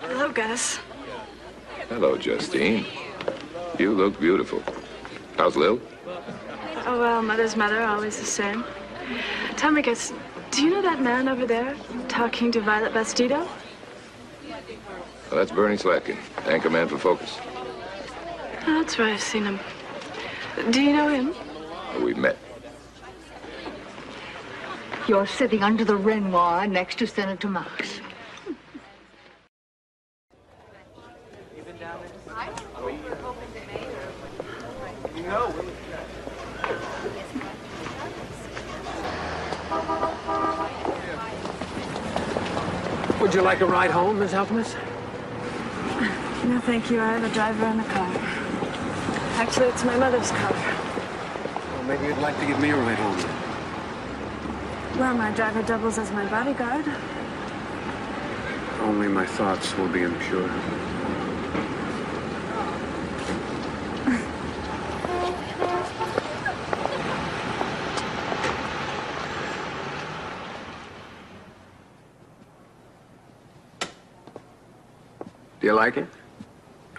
Hello, Gus. Hello, Justine. You look beautiful. How's Lil? Oh, well, mother's mother, always the same. Tell me, Gus, do you know that man over there talking to Violet Bastido? Well, that's Bernie Slatkin, anchorman for Focus. Oh, that's where I've seen him. Do you know him? We've met. You're sitting under the Renoir next to Senator Marks. Would you like a ride home, Miss Altemus? No, thank you. I have a driver and a car. Actually, it's my mother's car. Well, maybe you'd like to give me a ride home. Well, my driver doubles as my bodyguard. Only my thoughts will be impure. Do you like it?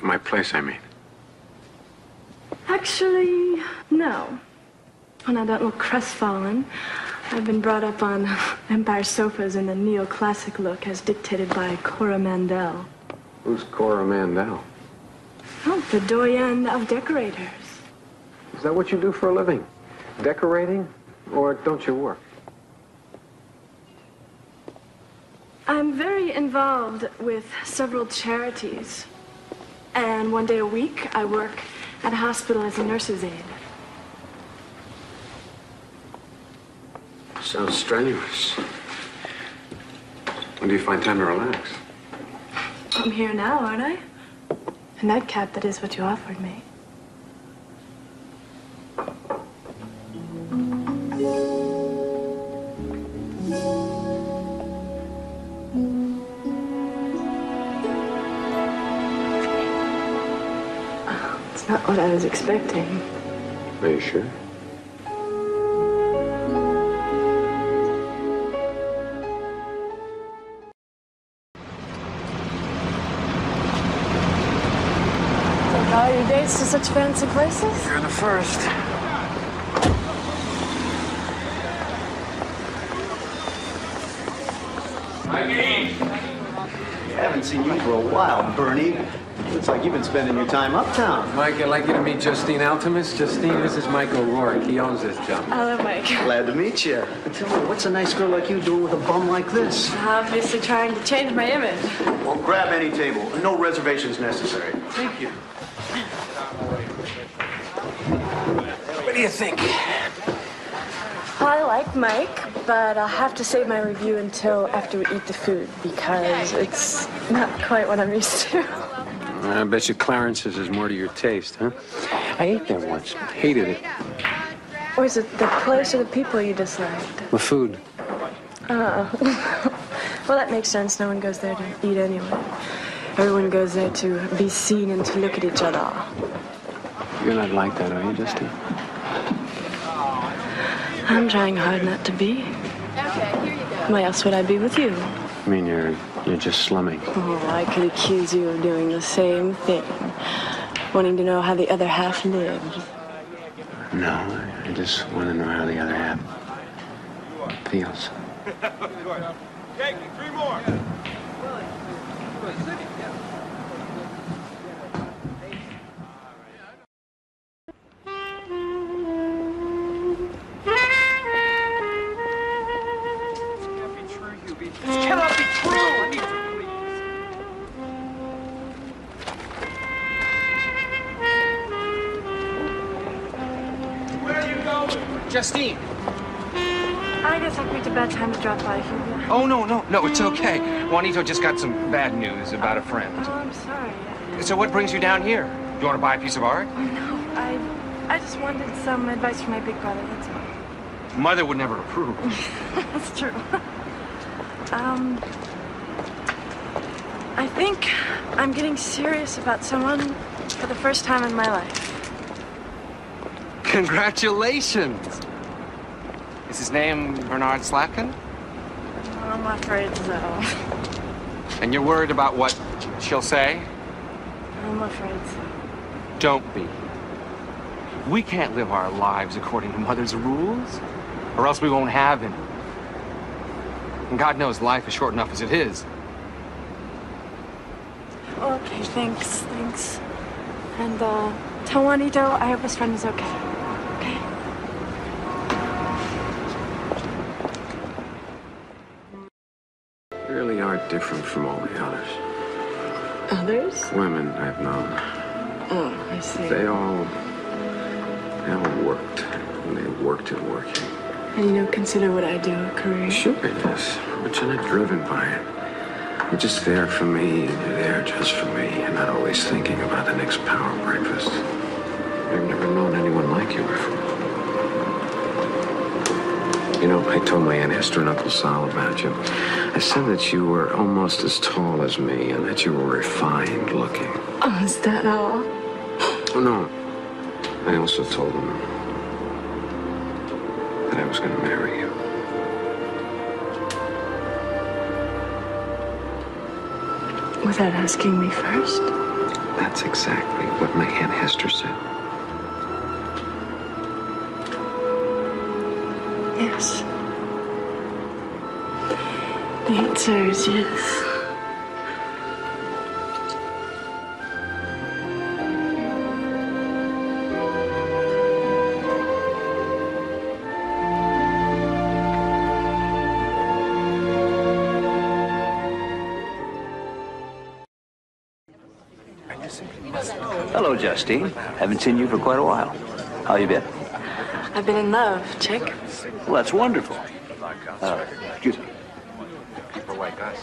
My place, I mean. Actually, no. When I don't look crestfallen, I've been brought up on Empire sofas in the neoclassic look as dictated by Cora Mandel. Who's Cora Mandel? Oh, the doyenne of decorators. Is that what you do for a living? Decorating? Or don't you work? I'm very involved with several charities. And one day a week, I work at a hospital as a nurse's aide. Sounds strenuous. When do you find time to relax? I'm here now, aren't I? A nightcap, that is what you offered me. It's not what I was expecting. Are you sure? All your dates to such fancy places? You're the first. Haven't seen you for a while, Bernie. Looks like you've been spending your time uptown. Mike, I'd like you to meet Justine Altemus. Justine, this is Mike O'Rourke. He owns this job. Hello, Mike. Glad to meet you. Tell me, what's a nice girl like you doing with a bum like this? Obviously trying to change my image. Well, grab any table. No reservations necessary. Thank you. What do you think? I like Mike, but I'll have to save my review until after we eat the food because it's not quite what I'm used to. I bet you Clarence's is more to your taste, huh? I ate there once. Hated it. Or is it the place or the people you disliked? The food. Oh. Well, that makes sense. No one goes there to eat anyway. Everyone goes there to be seen and to look at each other. You're not like that, are you, Justine? I'm trying hard not to be. Why else would I be with you? I mean, you're just slumming. Oh, I could accuse you of doing the same thing. Wanting to know how the other half lives. No, I just want to know how the other half feels. Okay, 3 more. This cannot be true! I need to please. Where are you going? Justine! I guess I picked a bad time to drop by here. Oh, no, it's okay. Juanito just got some bad news about a friend. Oh, I'm sorry. So what brings you down here? You want to buy a piece of art? No, I just wanted some advice from my big brother, that's all. Mother would never approve. That's true. I think I'm getting serious about someone for the first time in my life. Congratulations! Is his name Bernard Slatkin? I'm afraid so. And you're worried about what she'll say? I'm afraid so. Don't be. We can't live our lives according to Mother's rules, or else we won't have any. And God knows life is short enough as it is. Okay, thanks. And, tell Juanito I hope his friend is okay. Okay? You really are different from all the others. Others? Women I've known. Oh, I see. They all worked. And they worked at working. And you don't consider what I do a career? Sure it is. But you're not driven by it. You're just there for me, and you're there just for me. You're not always thinking about the next power breakfast. I've never known anyone like you before. You know, I told my Aunt Esther and Uncle Sal about you. I said that you were almost as tall as me and that you were refined looking. Oh, is that all? Oh, no. I also told them that I was going to marry you. Without asking me first? That's exactly what my Aunt Hester said. Yes. The answer is yes. Hello, Justine. Haven't seen you for quite a while. How you been? I've been in love, chick. Well, that's wonderful. Excuse me. People like us.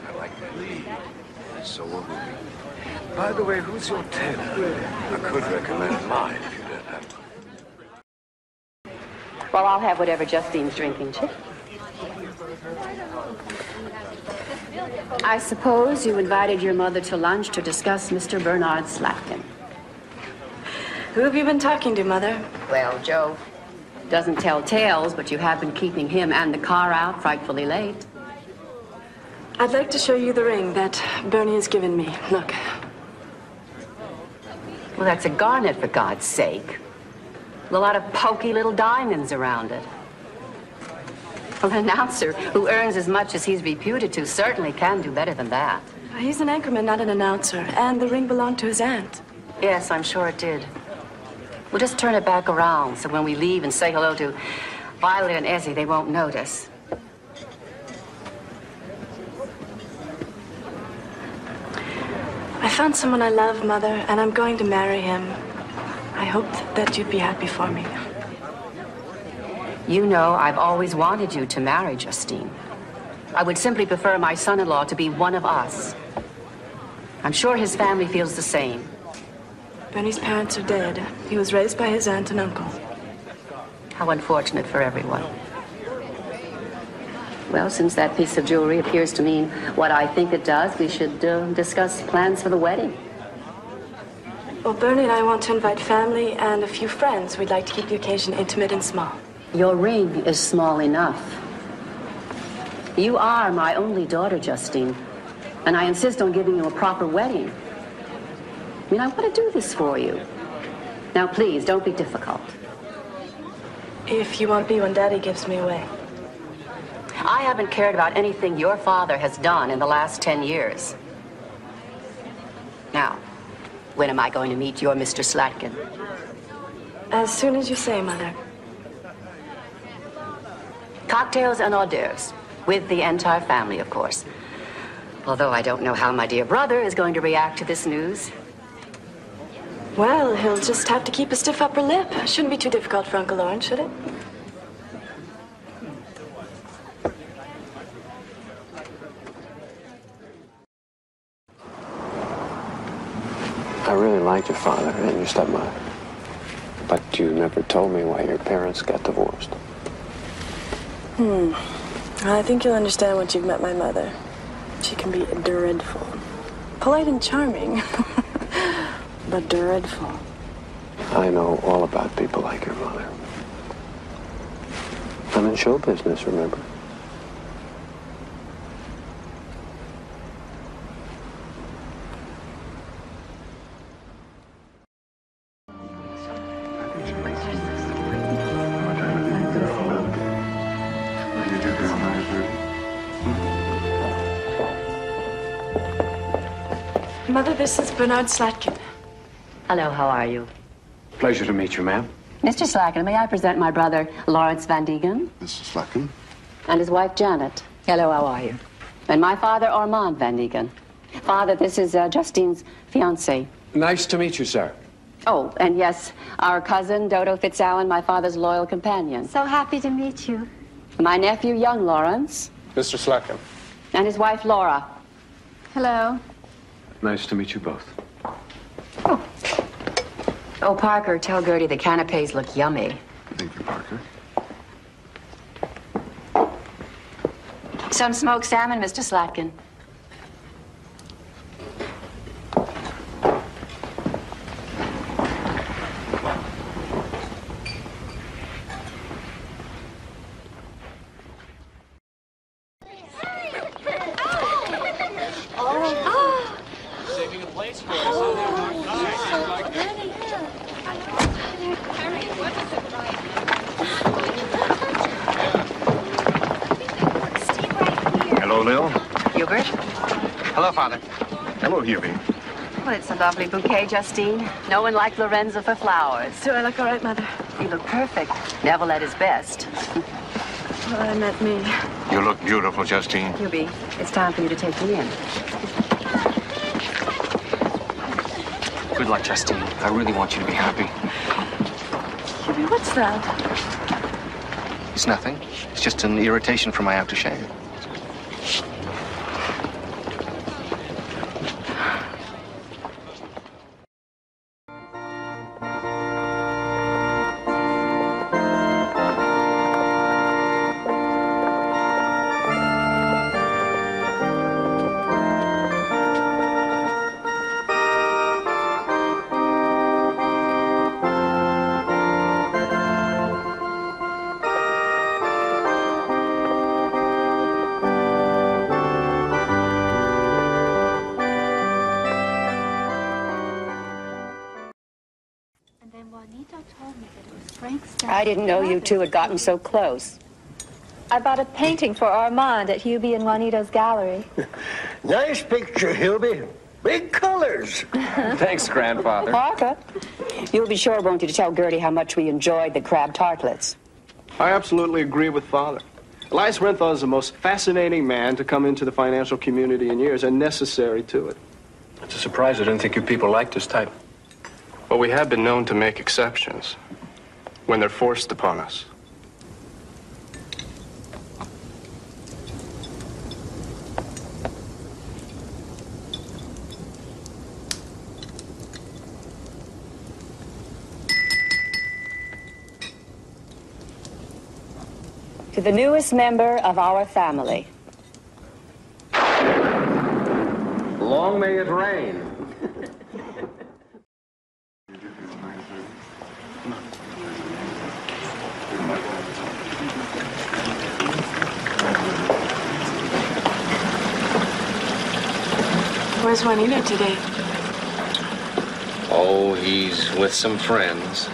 I like that. So will we. By the way, who's your tailor? I could recommend mine if you don't have one. Well, I'll have whatever Justine's drinking, chick. I suppose you invited your mother to lunch to discuss Mr. Bernard Slatkin. Who have you been talking to, Mother? Well, Joe doesn't tell tales, but you have been keeping him and the car out frightfully late. I'd like to show you the ring that Bernie has given me. Look. Well, that's a garnet, for God's sake. With a lot of pokey little diamonds around it. Well, an announcer who earns as much as he's reputed to certainly can do better than that. He's an anchorman, not an announcer. And the ring belonged to his aunt. Yes, I'm sure it did. We'll just turn it back around so when we leave and say hello to Violet and Ezzy, they won't notice. I found someone I love, Mother, and I'm going to marry him. I hoped that you'd be happy for me. You know, I've always wanted you to marry Justine. I would simply prefer my son-in-law to be one of us. I'm sure his family feels the same. Bernie's parents are dead. He was raised by his aunt and uncle. How unfortunate for everyone. Well, since that piece of jewelry appears to mean what I think it does, we should discuss plans for the wedding. Well, Bernie and I want to invite family and a few friends. We'd like to keep the occasion intimate and small. Your ring is small enough. You are my only daughter, Justine, and I insist on giving you a proper wedding. I mean, I want to do this for you. Now, please, don't be difficult. If you won't be when Daddy gives me away. I haven't cared about anything your father has done in the last 10 years. Now, when am I going to meet your Mr. Slatkin? As soon as you say, Mother. Cocktails and hors d'oeuvres, with the entire family, of course. Although I don't know how my dear brother is going to react to this news. Well, he'll just have to keep a stiff upper lip. Shouldn't be too difficult for Uncle Lawrence, should it? I really liked your father and your stepmother. But you never told me why your parents got divorced. I think you'll understand once you've met my mother. She can be dreadful. Polite and charming, but dreadful. I know all about people like your mother. I'm in show business, remember? Mother, this is Bernard Slatkin. Hello, how are you? Pleasure to meet you, ma'am. Mr. Slatkin, may I present my brother, Lawrence Van Degan? Mrs. Slatkin. And his wife, Janet. Hello, how are you? And my father, Armand Van Degan. Father, this is Justine's fiancé. Nice to meet you, sir. Oh, and yes, our cousin, Dodo Fitzallen, my father's loyal companion. So happy to meet you. My nephew, young Lawrence. Mr. Slatkin. And his wife, Laura. Hello. Nice to meet you both. Oh, Parker, tell Gertie the canapes look yummy. Thank you, Parker. Some smoked salmon, Mr. Slatkin. Saving a place for us. Hello, Lil. Hubert? Hello, Father. Hello, Hubie. Well, it's a lovely bouquet, Justine. No one like Lorenzo for flowers. Do I look all right, Mother? You look perfect. Neville at his best. Well, I meant me. You look beautiful, Justine. Hubie, it's time for you to take me in. Good luck, Justine. I really want you to be happy. Hubie, what's that? It's nothing. It's just an irritation from my aftershave. I didn't know you two had gotten so close. I bought a painting for Armand at Hubie and Juanito's gallery. Nice picture, Hubie. Big colors. Thanks, Grandfather. Parker, you'll be sure, won't you, to tell Gertie how much we enjoyed the crab tartlets? I absolutely agree with Father. Elias Renthall is the most fascinating man to come into the financial community in years, and necessary to it. It's a surprise I didn't think you people liked this type. But we have been known to make exceptions when they're forced upon us. To the newest member of our family. Long may it rain. Where's Juanito today? Oh, he's with some friends.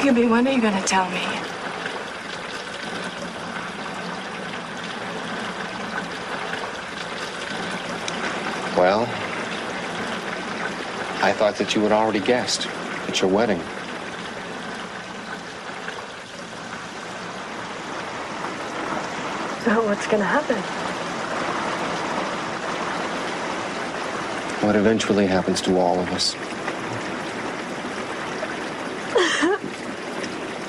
Hubie, when are you going to tell me? Well, I thought that you had already guessed at your wedding. So what's going to happen? What eventually happens to all of us.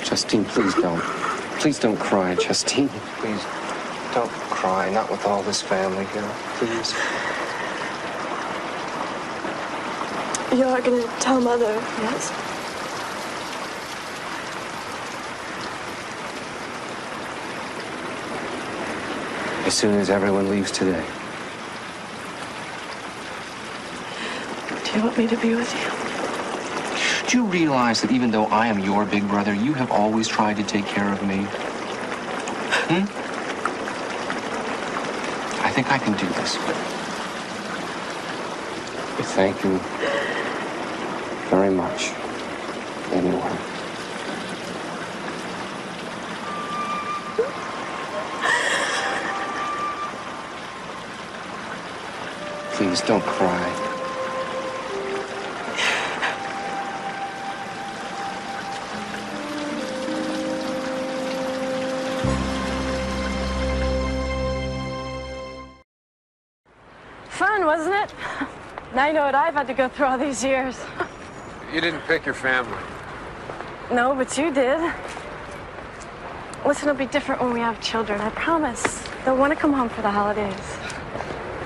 Justine, please don't. Please don't cry, Justine. Please don't cry. Not with all this family here. Please. You're going to tell Mother, yes? As soon as everyone leaves today. Do you want me to be with you? Do you realize that even though I am your big brother, you have always tried to take care of me? I think I can do this. Thank you very much, anyway. Please, don't cry. Fun, wasn't it? Now you know what I've had to go through all these years. You didn't pick your family. No, but you did. Listen, it'll be different when we have children, I promise. They'll want to come home for the holidays.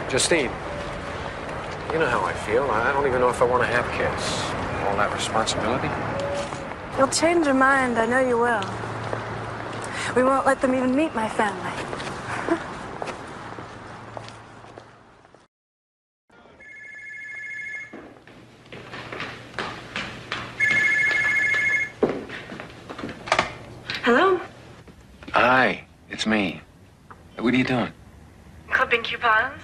Justine, you know how I feel. I don't even know if I want to have kids. All that responsibility. You'll change your mind, I know you will. We won't let them even meet my family. Hello? Hi, it's me. What are you doing? Clipping coupons?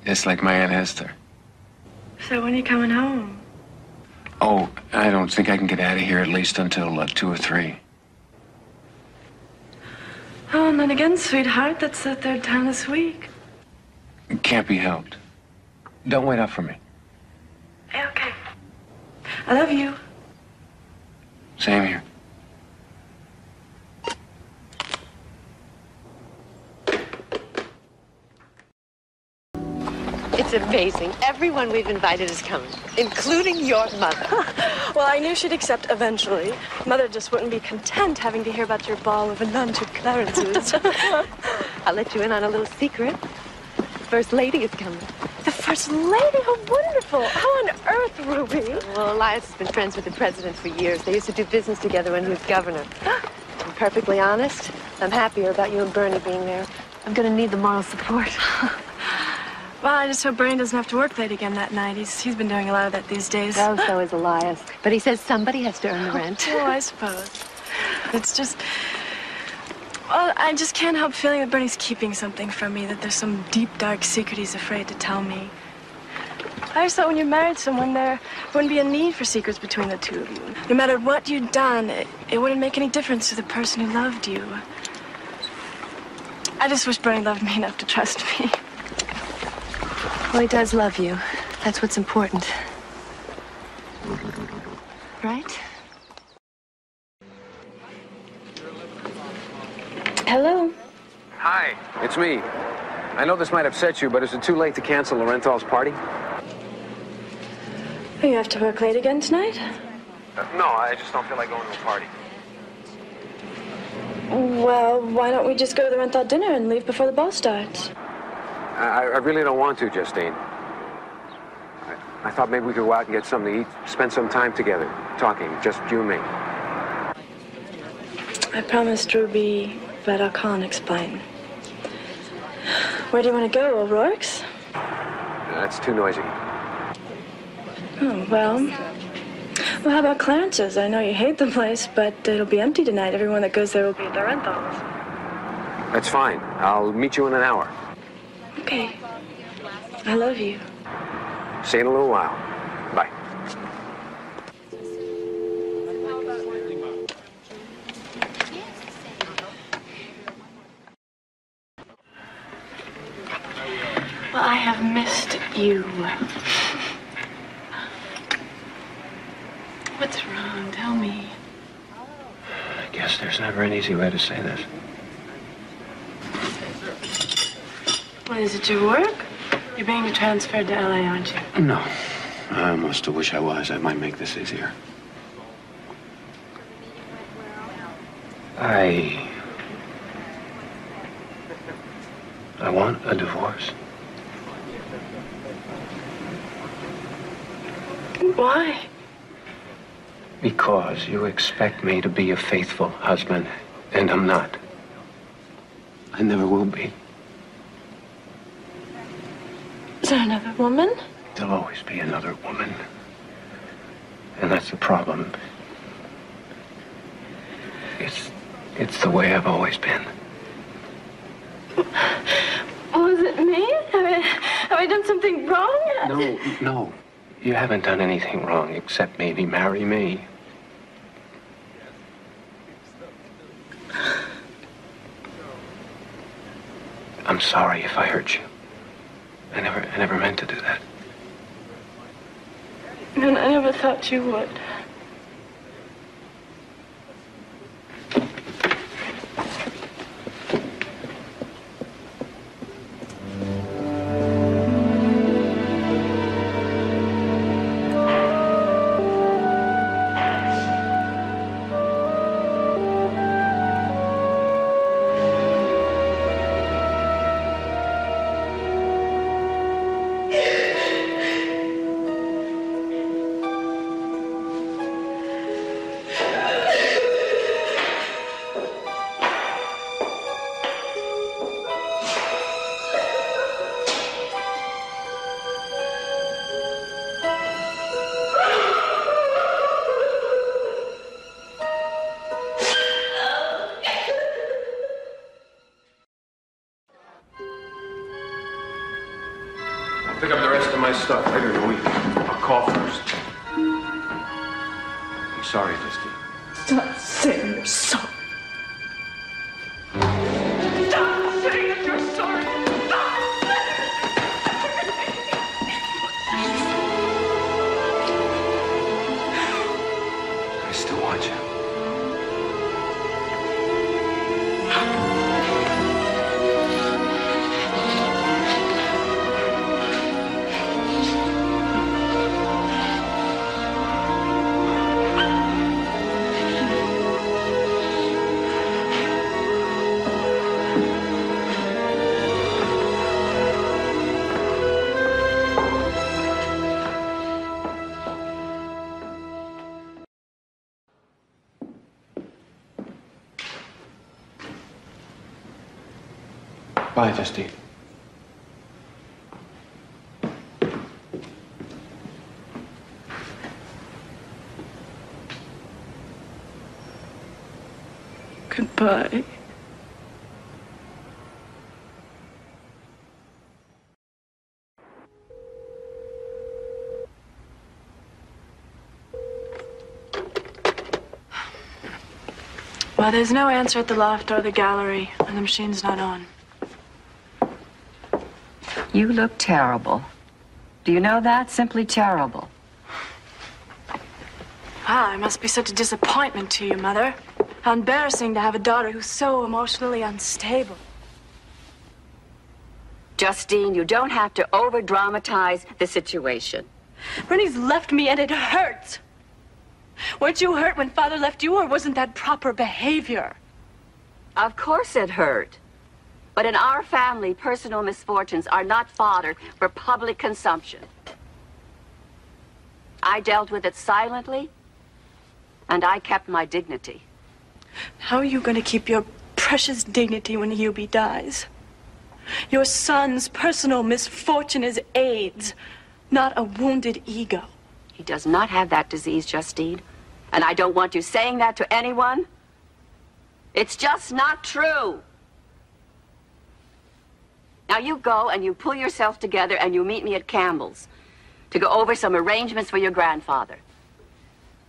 Just like my Aunt Hester. So when are you coming home? Oh, I don't think I can get out of here at least until 2 or 3. Oh, and then again, sweetheart, that's the third time this week. It can't be helped. Don't wait up for me. Yeah, okay. I love you. Same here. It's amazing. Everyone we've invited is coming, including your mother. Well, I knew she'd accept eventually. Mother just wouldn't be content having to hear about your ball of unwanted Clarences. I'll let you in on a little secret. The First Lady is coming. The First Lady? How wonderful. How on earth, Ruby? Well, Elias has been friends with the president for years. They used to do business together when he was governor. To be perfectly honest, I'm happier about you and Bernie being there. I'm going to need the moral support. Well, I just hope Bernie doesn't have to work late again that night. He's been doing a lot of that these days. Oh, so is Elias. But he says somebody has to earn the rent. Oh, I suppose. It's just... Well, I just can't help feeling that Bernie's keeping something from me, that there's some deep, dark secret he's afraid to tell me. I just thought when you married someone, there wouldn't be a need for secrets between the two of you. No matter what you'd done, it wouldn't make any difference to the person who loved you. I just wish Bernie loved me enough to trust me. Well, he does love you. That's what's important. Right? Hello? Hi, it's me. I know this might upset you, but is it too late to cancel the Renthall's party? Oh, you have to work late again tonight? No, I just don't feel like going to a party. Well, why don't we just go to the Renthall dinner and leave before the ball starts? I really don't want to, Justine. I thought maybe we could go out and get something to eat, spend some time together, talking, just you and me. I promised Ruby, but I can't explain. Where do you want to go, O'Rourke's? That's too noisy. Oh, well, how about Clarence's? I know you hate the place, but it'll be empty tonight. Everyone that goes there will be at the Renthalls. That's fine. I'll meet you in an hour. Okay. I love you. See you in a little while. Bye. Well, I have missed you. What's wrong? Tell me. I guess there's never an easy way to say this. What is it, your work? You're being transferred to LA, aren't you? No. I almost wish I was. That might make this easier. I want a divorce. Why? Because you expect me to be a faithful husband, and I'm not. I never will be. Is there another woman? There'll always be another woman. And that's the problem. It's the way I've always been. Was it me? Have I done something wrong? No. You haven't done anything wrong except maybe marry me. I'm sorry if I hurt you. I never meant to do that. And I never thought you would. Pick up the rest of my stuff later in the week. I'll call first. I'm sorry, Justine. Stop saying you're sorry. Stop saying that you're sorry. I still want you. Bye, Justine. Goodbye. Well, there's no answer at the loft or the gallery, and the machine's not on. You look terrible. Do you know that? Simply terrible. Wow, I must be such a disappointment to you, Mother. How embarrassing to have a daughter who's so emotionally unstable. Justine, you don't have to over-dramatize the situation. Bernie's left me and it hurts. Weren't you hurt when Father left you, or wasn't that proper behavior? Of course it hurt. But in our family, personal misfortunes are not fodder for public consumption. I dealt with it silently, and I kept my dignity. How are you going to keep your precious dignity when Hubie dies? Your son's personal misfortune is AIDS, not a wounded ego. He does not have that disease, Justine, and I don't want you saying that to anyone. It's just not true. Now you go and you pull yourself together and you meet me at Campbell's to go over some arrangements for your grandfather.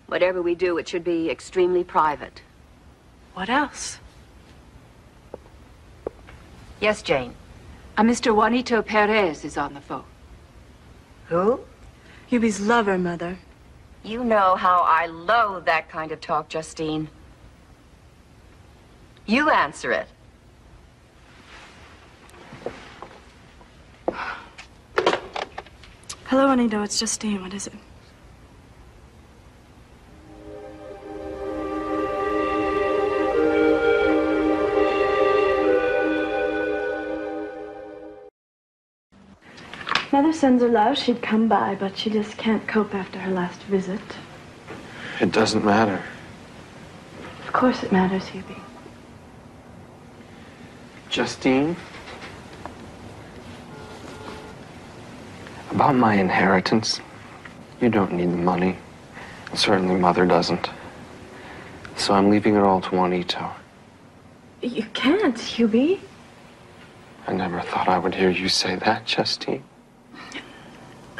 Whatever we do, it should be extremely private. What else? Yes, Jane. Mr. Juanito Perez is on the phone. Who? Hubie's lover, Mother. You know how I loathe that kind of talk, Justine. You answer it. Hello, Juanito. It's Justine. What is it? Mother sends her love. She'd come by, but she just can't cope after her last visit. It doesn't matter. Of course it matters, Hubie. Justine? About my inheritance, you don't need the money. And certainly Mother doesn't. So I'm leaving it all to Juanito. You can't, Hubie. I never thought I would hear you say that, Justine.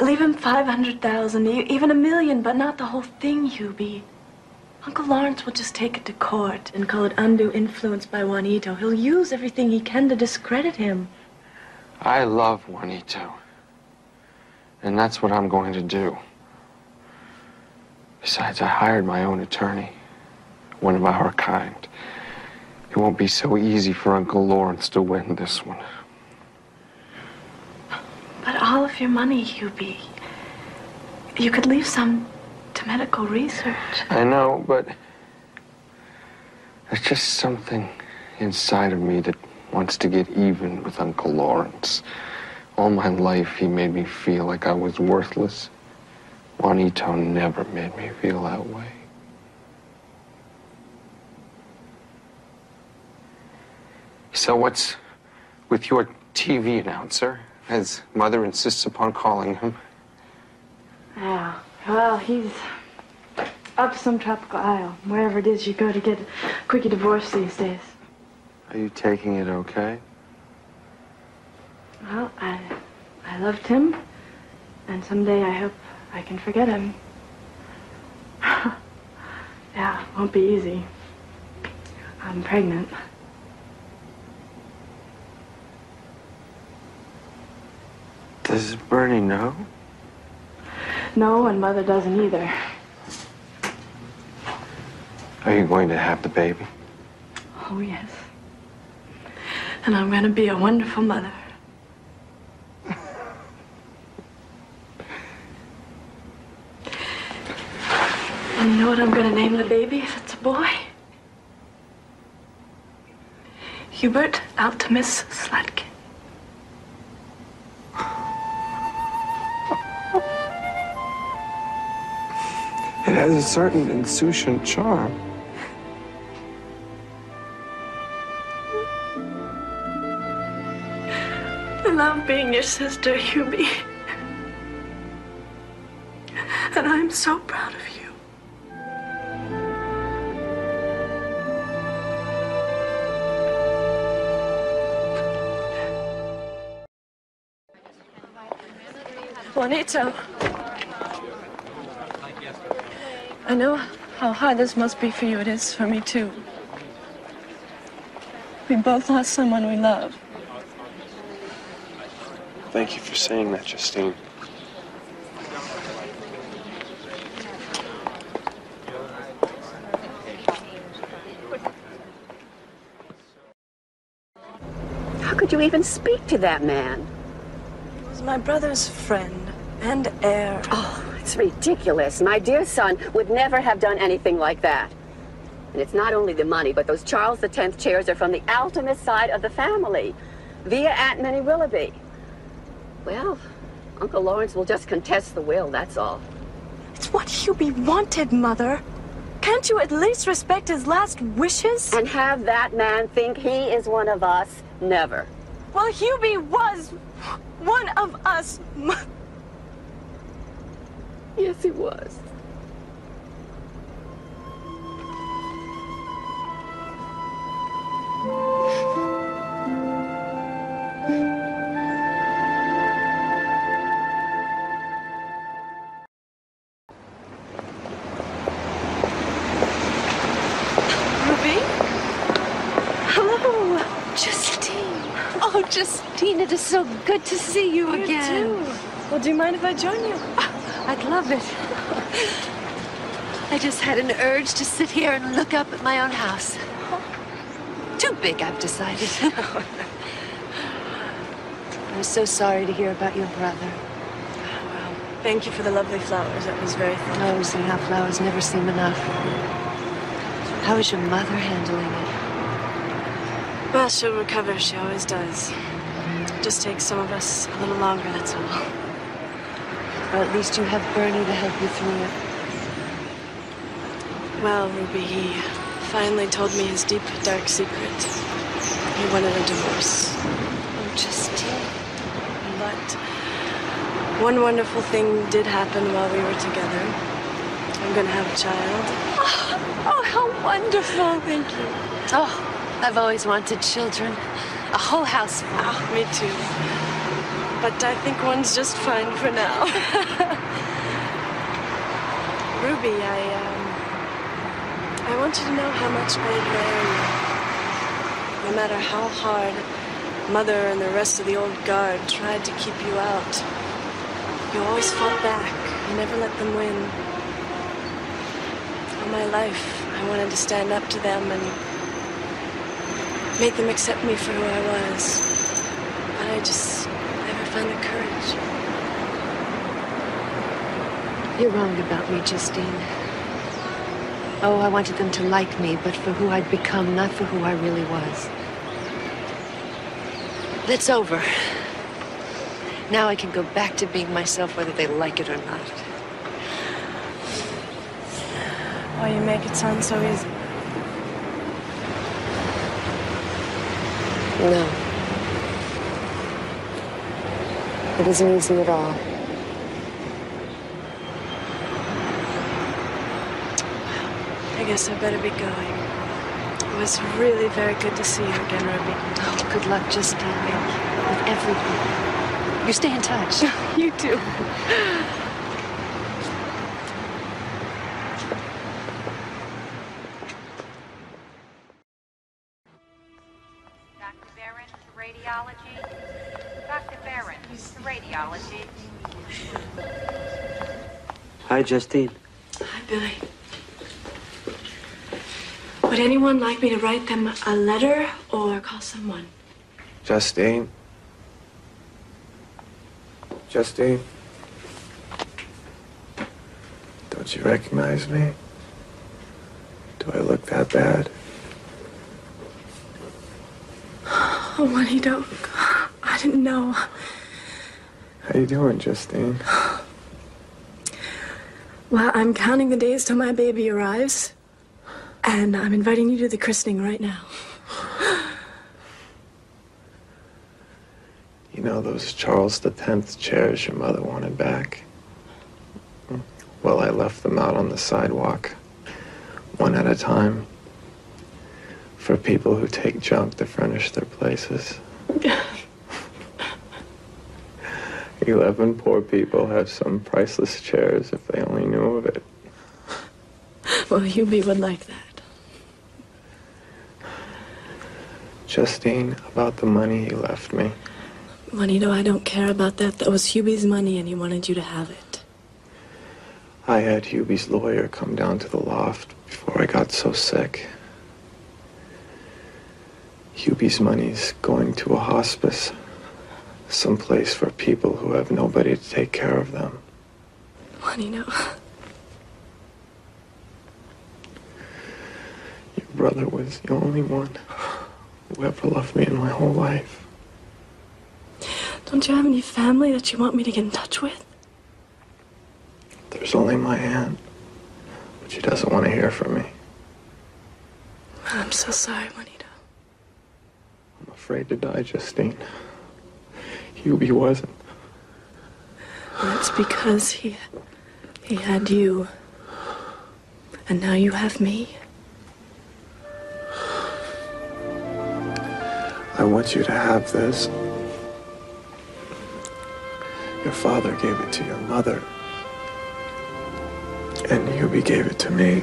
Leave him 500,000, even $1 million, but not the whole thing, Hubie. Uncle Lawrence will just take it to court and call it undue influence by Juanito. He'll use everything he can to discredit him. I love Juanito. And that's what I'm going to do. Besides, I hired my own attorney, one of our kind. It won't be so easy for Uncle Lawrence to win this one. But all of your money, Hubie, you could leave some to medical research. I know, but there's just something inside of me that wants to get even with Uncle Lawrence. All my life, he made me feel like I was worthless. Juanito never made me feel that way. So what's with your TV announcer, as Mother insists upon calling him? Yeah, well, he's up some tropical isle, wherever it is you go to get a quickie divorce these days. Are you taking it okay? Well, I loved him, and someday I hope I can forget him. Yeah, it won't be easy. I'm pregnant. Does Bernie know? No, and Mother doesn't either. Are you going to have the baby? Oh, yes. And I'm going to be a wonderful mother. And you know what I'm going to name the baby if it's a boy? Hubert Altemus Slatkin. It has a certain insouciant charm. I love being your sister, Hubie. And I'm so proud of you. Juanito, I know how hard this must be for you. It is for me, too. We both lost someone we love. Thank you for saying that, Justine. How could you even speak to that man? He was my brother's friend and heir. Oh, it's ridiculous. My dear son would never have done anything like that. And it's not only the money, but those Charles X chairs are from the Altemus side of the family, via Aunt Minnie Willoughby. Well, Uncle Lawrence will just contest the will, that's all. It's what Hubie wanted, Mother. Can't you at least respect his last wishes? And have that man think he is one of us? Never. Well, Hubie was one of us. Yes, he was. Justine, it is so good to see you again. You too. Well, do you mind if I join you? I'd love it. I just had an urge to sit here and look up at my own house. Too big, I've decided. I'm so sorry to hear about your brother. Well, thank you for the lovely flowers. That was very thoughtful. Oh, see how flowers never seem enough. How is your mother handling it? Well, she'll recover. She always does. It just takes some of us a little longer, that's all. Well, at least you have Bernie to help you through it. Well, Ruby, he finally told me his deep, dark secret. He wanted a divorce. Oh, Justine. But one wonderful thing did happen while we were together. I'm gonna have a child. Oh, how wonderful. Thank you. Oh. I've always wanted children. A whole house full. Oh, me too. But I think one's just fine for now. Ruby, I want you to know how much I admire you. No matter how hard Mother and the rest of the old guard tried to keep you out. You always fought back. You never let them win. All my life, I wanted to stand up to them and make them accept me for who I was. But I just never found the courage. You're wrong about me, Justine. Oh, I wanted them to like me, but for who I'd become, not for who I really was. That's over. Now I can go back to being myself, whether they like it or not. Oh, you make it sound so easy. No. It isn't easy at all. I guess I better be going. It was really very good to see you again, Ruby. Oh, good luck, Justine, with everything. You stay in touch. You too. Dr. Barron to radiology. Dr. Barron to radiology. Hi, Justine. Hi, Billy. Would anyone like me to write them a letter or call someone? Justine? Justine? Don't you recognize me? Do I look that bad? Oh, Juanito, I didn't know. How you doing, Justine? Well, I'm counting the days till my baby arrives, and I'm inviting you to the christening right now. You know those Charles X chairs your mother wanted back? Well, I left them out on the sidewalk, one at a time, for people who take junk to furnish their places. 11 poor people have some priceless chairs if they only knew of it. Well, Hubie would like that. Justine, about the money he left me. Juanito, I don't care about that. That was Hubie's money, and he wanted you to have it. I had Hubie's lawyer come down to the loft before I got so sick. Hubie's money's going to a hospice, someplace for people who have nobody to take care of them. Juanito. Your brother was the only one who ever loved me in my whole life. Don't you have any family that you want me to get in touch with? There's only my aunt, but she doesn't want to hear from me. I'm so sorry, Juanito. I'm afraid to die, Justine. Hubie wasn't. Well, it's because he had you. And now you have me. I want you to have this. Your father gave it to your mother. And Hubie gave it to me.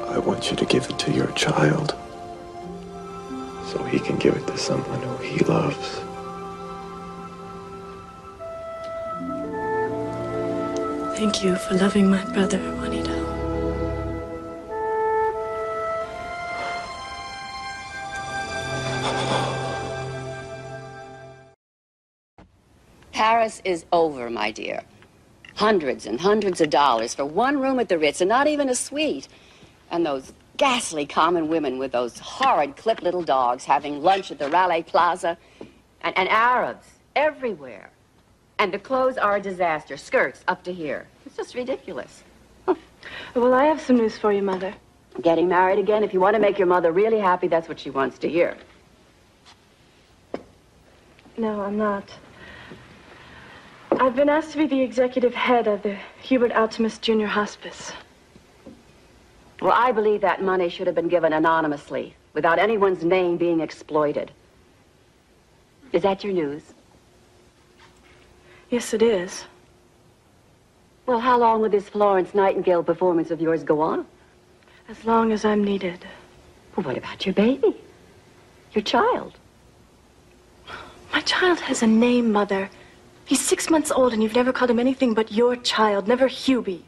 I want you to give it to your child, so he can give it to someone who he loves. Thank you for loving my brother, Juanito. Paris is over, my dear. Hundreds and hundreds of dollars for one room at the Ritz, and not even a suite. And those ghastly common women with those horrid clipped little dogs having lunch at the Raleigh Plaza. And Arabs everywhere. And the clothes are a disaster. Skirts up to here. It's just ridiculous. Well, I have some news for you, Mother. Getting married again? If you want to make your mother really happy, that's what she wants to hear. No, I'm not. I've been asked to be the executive head of the Hubert Altemus Jr. Hospice. Well, I believe that money should have been given anonymously, without anyone's name being exploited. Is that your news? Yes, it is. Well, how long will this Florence Nightingale performance of yours go on? As long as I'm needed. Well, what about your baby? Your child? My child has a name, Mother. He's 6 months old, and you've never called him anything but your child, never Hubie.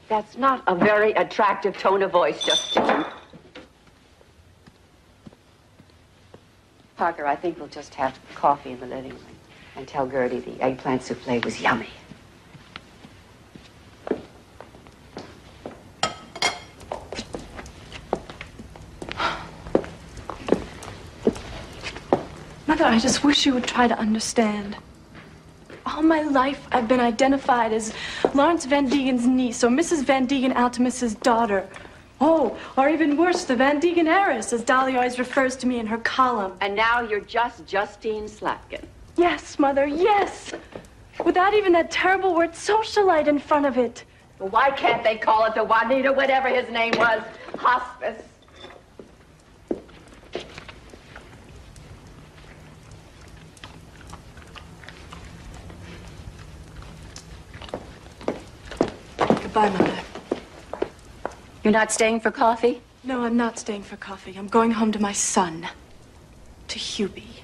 That's not a very attractive tone of voice, Justine. Parker, I think we'll just have coffee in the living room and tell Gertie the eggplant souffle was yummy. Mother, I just wish you would try to understand. All my life, I've been identified as Lawrence Van Degan's niece or Mrs. Van Degan Altemus's daughter. Oh, or even worse, the Van Degan heiress, as Dolly always refers to me in her column. And now you're just Justine Slatkin. Yes, Mother, yes. Without even that terrible word socialite in front of it. Well, why can't they call it the Juanita, whatever his name was, hospice? Goodbye, Mother. You're not staying for coffee? No, I'm not staying for coffee. I'm going home to my son. To Hubie.